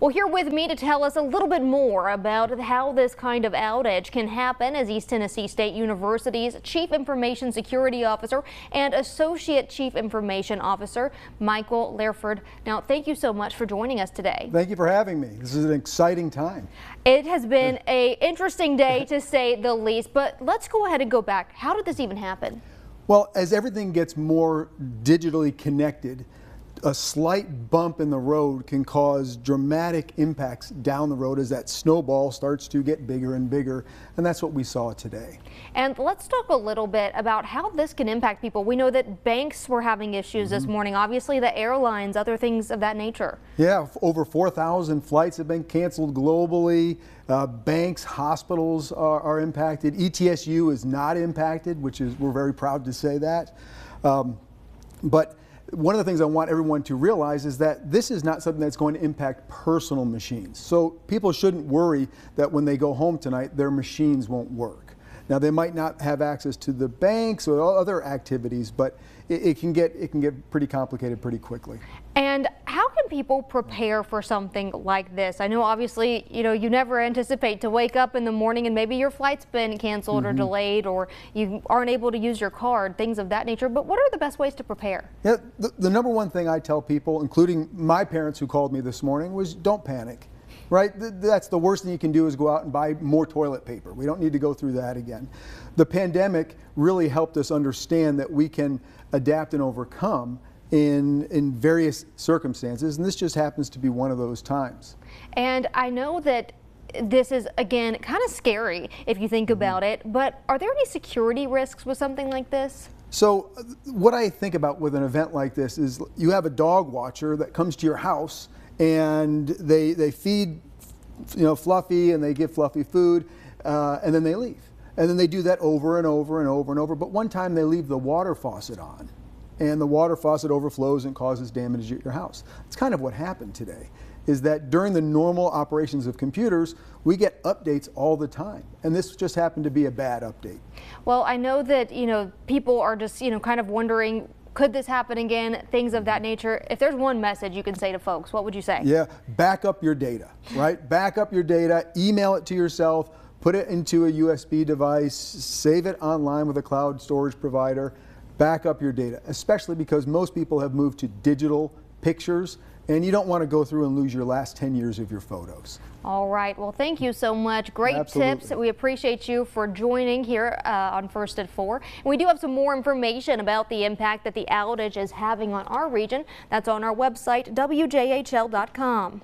Well, here with me to tell us a little bit more about how this kind of outage can happen is East Tennessee State University's Chief Information Security Officer and Associate Chief Information Officer, Michael Lehrfeld. Now, thank you so much for joining us today. Thank you for having me. This is an exciting time. It has been an interesting day to say the least, but let's go ahead and go back. How did this even happen? Well, as everything gets more digitally connected, a slight bump in the road can cause dramatic impacts down the road as that snowball starts to get bigger and bigger, and that's what we saw today. And let's talk a little bit about how this can impact people. We know that banks were having issues this morning, obviously the airlines, other things of that nature. Yeah, over 4,000 flights have been canceled globally. Banks, hospitals are impacted. ETSU is not impacted, which is, we're very proud to say that. But one of the things I want everyone to realize is that this is not something that's going to impact personal machines. So people shouldn't worry that when they go home tonight, their machines won't work. Now, they might not have access to the banks or other activities, but it can get pretty complicated pretty quickly. And how can people prepare for something like this? I know obviously, you never anticipate to wake up in the morning and maybe your flight's been canceled or delayed, or you aren't able to use your card, things of that nature. But what are the best ways to prepare? Yeah, the number one thing I tell people, including my parents who called me this morning, was don't panic. Right? That's the worst thing you can do is go out and buy more toilet paper. We don't need to go through that again. The pandemic really helped us understand that we can adapt and overcome in various circumstances, and this just happens to be one of those times. And I know that this is, again, kind of scary if you think about it, but are there any security risks with something like this? So what I think about with an event like this is you have a dog watcher that comes to your house and they feed Fluffy, and they give Fluffy food, and then they leave. And then they do that over and over and over and over. But one time they leave the water faucet on, and the water faucet overflows and causes damage at your house. It's kind of what happened today, is that during the normal operations of computers, we get updates all the time. And this just happened to be a bad update. Well, I know that, people are just, kind of wondering, could this happen again? Things of that nature. If there's one message you can say to folks, what would you say? Yeah, back up your data, right? Back up your data, email it to yourself, put it into a USB device, save it online with a cloud storage provider. Back up your data, especially because most people have moved to digital pictures, and you don't want to go through and lose your last 10 years of your photos. All right. Well, thank you so much. Great tips. We appreciate you for joining here on First at 4. And we do have some more information about the impact that the outage is having on our region. That's on our website, WJHL.com.